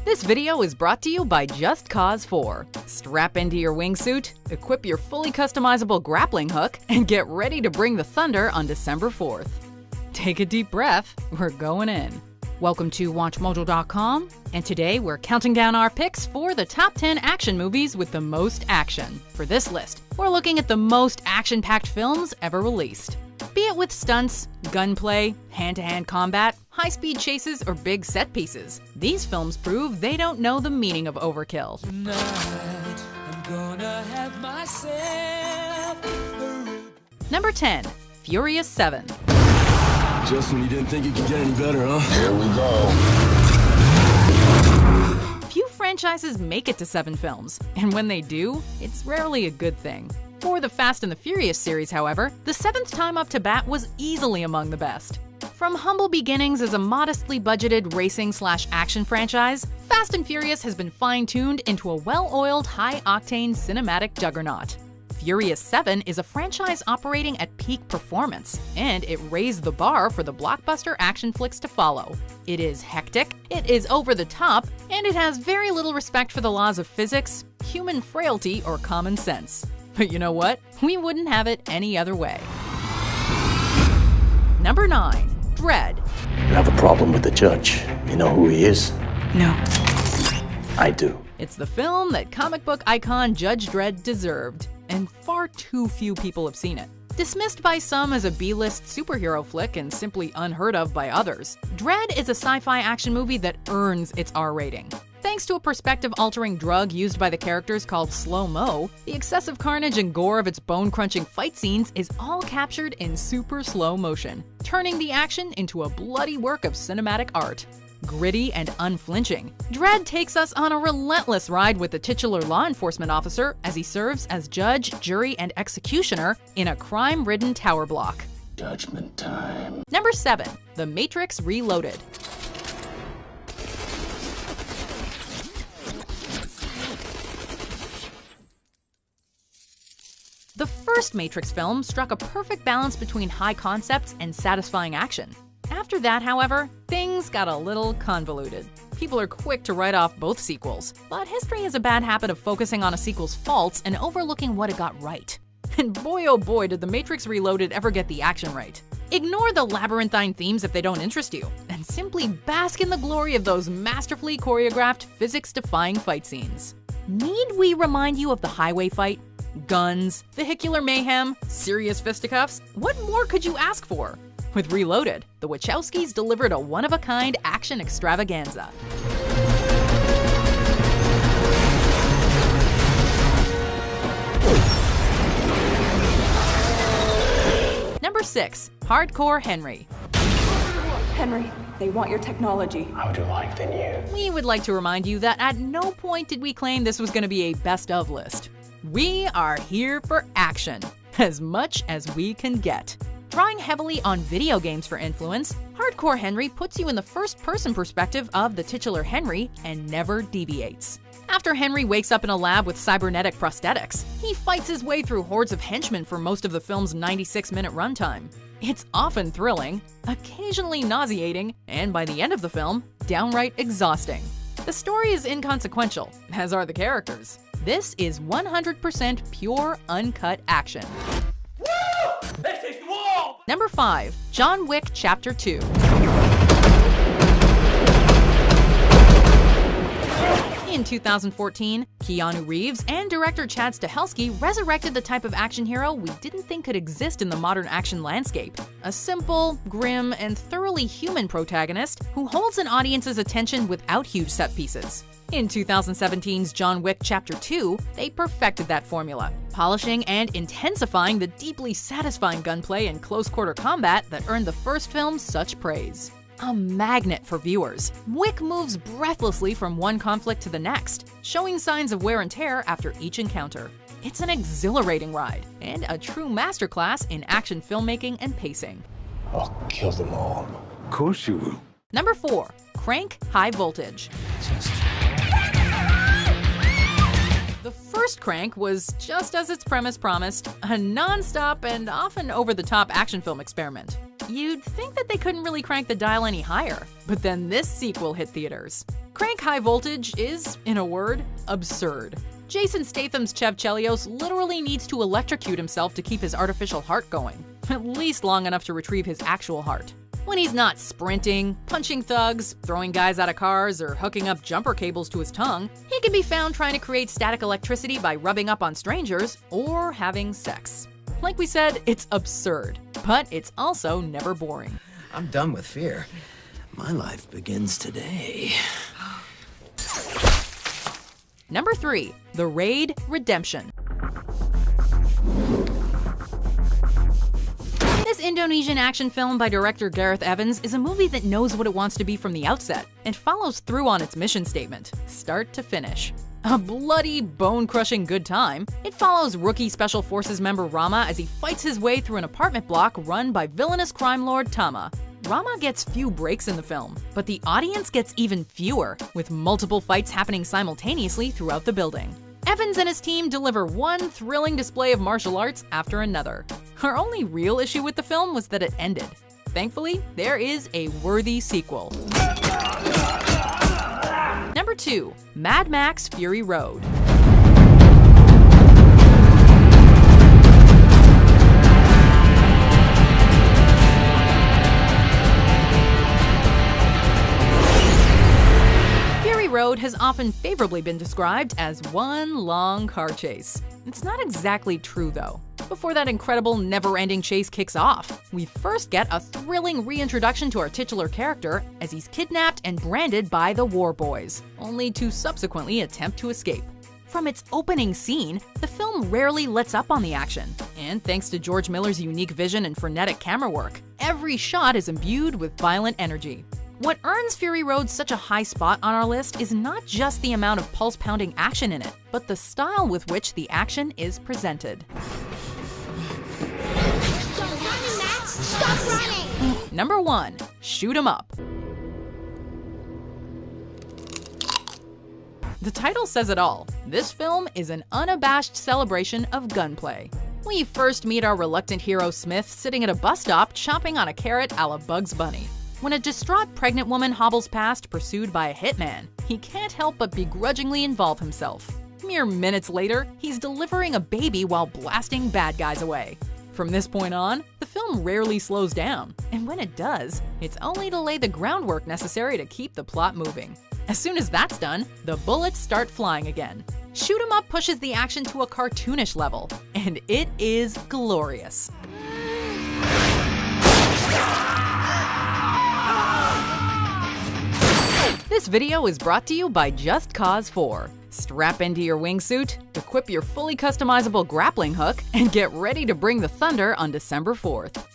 This video is brought to you by Just Cause 4. Strap into your wingsuit, equip your fully customizable grappling hook, and get ready to bring the thunder on December 4th. Take a deep breath, we're going in. Welcome to WatchMojo.com, and today we're counting down our picks for the top 10 action movies with the most action. For this list, we're looking at the most action-packed films ever released. Be it with stunts, gunplay, hand-to-hand combat, high-speed chases, or big set pieces, these films prove they don't know the meaning of overkill. Tonight, I'm gonna have myself Number 10. Furious 7. Just when you didn't think it could get any better, huh? Here we go. Few franchises make it to 7 films, and when they do, it's rarely a good thing. For the Fast and the Furious series, however, the 7th time up to bat was easily among the best. From humble beginnings as a modestly budgeted racing/action franchise, Fast and Furious has been fine-tuned into a well-oiled, high-octane cinematic juggernaut. Furious 7 is a franchise operating at peak performance, and it raised the bar for the blockbuster action flicks to follow. It is hectic, it is over the top, and it has very little respect for the laws of physics, human frailty, or common sense. But you know what? We wouldn't have it any other way. Number 9. Dredd. You have a problem with the judge. You know who he is? No. I do. It's the film that comic book icon Judge Dredd deserved, and far too few people have seen it. Dismissed by some as a B-list superhero flick and simply unheard of by others, Dredd is a sci-fi action movie that earns its R rating. Thanks to a perspective-altering drug used by the characters called slow-mo, the excessive carnage and gore of its bone-crunching fight scenes is all captured in super slow motion, turning the action into a bloody work of cinematic art. Gritty and unflinching, Dredd takes us on a relentless ride with the titular law enforcement officer as he serves as judge, jury, and executioner in a crime-ridden tower block. Judgment time. Number 7. The Matrix Reloaded. The first Matrix film struck a perfect balance between high concepts and satisfying action. After that, however, things got a little convoluted. People are quick to write off both sequels, but history has a bad habit of focusing on a sequel's faults and overlooking what it got right. And boy oh boy did The Matrix Reloaded ever get the action right. Ignore the labyrinthine themes if they don't interest you, and simply bask in the glory of those masterfully choreographed, physics-defying fight scenes. Need we remind you of the highway fight? Guns, vehicular mayhem, serious fisticuffs? What more could you ask for? With Reloaded, the Wachowskis delivered a one-of-a-kind action extravaganza. Number 6. Hardcore Henry. Henry, they want your technology. How would you like the news? We would like to remind you that at no point did we claim this was going to be a best-of list. We are here for action, as much as we can get. Drawing heavily on video games for influence, Hardcore Henry puts you in the first-person perspective of the titular Henry and never deviates. After Henry wakes up in a lab with cybernetic prosthetics, he fights his way through hordes of henchmen for most of the film's 96-minute runtime. It's often thrilling, occasionally nauseating, and by the end of the film, downright exhausting. The story is inconsequential, as are the characters. This is 100% pure, uncut action. Number 5. John Wick Chapter 2. In 2014, Keanu Reeves and director Chad Stahelski resurrected the type of action hero we didn't think could exist in the modern action landscape. A simple, grim, and thoroughly human protagonist who holds an audience's attention without huge set pieces. In 2017's John Wick Chapter 2, they perfected that formula, polishing and intensifying the deeply satisfying gunplay and close-quarter combat that earned the first film such praise. A magnet for viewers, Wick moves breathlessly from one conflict to the next, showing signs of wear and tear after each encounter. It's an exhilarating ride, and a true masterclass in action filmmaking and pacing. I'll kill them all. Of course you will. Number 4. Crank High Voltage. The first Crank was, just as its premise promised, a non-stop and often over-the-top action film experiment. You'd think that they couldn't really crank the dial any higher, but then this sequel hit theaters. Crank High Voltage is, in a word, absurd. Jason Statham's Chev Chelios literally needs to electrocute himself to keep his artificial heart going, at least long enough to retrieve his actual heart. When he's not sprinting, punching thugs, throwing guys out of cars, or hooking up jumper cables to his tongue, he can be found trying to create static electricity by rubbing up on strangers or having sex. Like we said, it's absurd, but it's also never boring. I'm done with fear. My life begins today. Number 3. The Raid Redemption. This Indonesian action film by director Gareth Evans is a movie that knows what it wants to be from the outset and follows through on its mission statement, start to finish. A bloody, bone-crushing good time, it follows rookie Special Forces member Rama as he fights his way through an apartment block run by villainous crime lord Tama. Rama gets few breaks in the film, but the audience gets even fewer, with multiple fights happening simultaneously throughout the building. Evans and his team deliver one thrilling display of martial arts after another. Our only real issue with the film was that it ended. Thankfully, there is a worthy sequel. Number 2. Mad Max Fury Road. Road has often favorably been described as one long car chase. It's not exactly true, though. Before that incredible, never-ending chase kicks off, we first get a thrilling reintroduction to our titular character as he's kidnapped and branded by the War Boys, only to subsequently attempt to escape. From its opening scene, the film rarely lets up on the action, and thanks to George Miller's unique vision and frenetic camera work, every shot is imbued with violent energy. What earns Fury Road such a high spot on our list is not just the amount of pulse-pounding action in it, but the style with which the action is presented. Stop running, Max! Stop running! Number 1. Shoot 'em up. The title says it all. This film is an unabashed celebration of gunplay. We first meet our reluctant hero Smith sitting at a bus stop chomping on a carrot a la Bugs Bunny. When a distraught pregnant woman hobbles past, pursued by a hitman, he can't help but begrudgingly involve himself. Mere minutes later, he's delivering a baby while blasting bad guys away. From this point on, the film rarely slows down, and when it does, it's only to lay the groundwork necessary to keep the plot moving. As soon as that's done, the bullets start flying again. Shoot 'em up pushes the action to a cartoonish level, and it is glorious. This video is brought to you by Just Cause 4. Strap into your wingsuit, equip your fully customizable grappling hook, and get ready to bring the thunder on December 4th.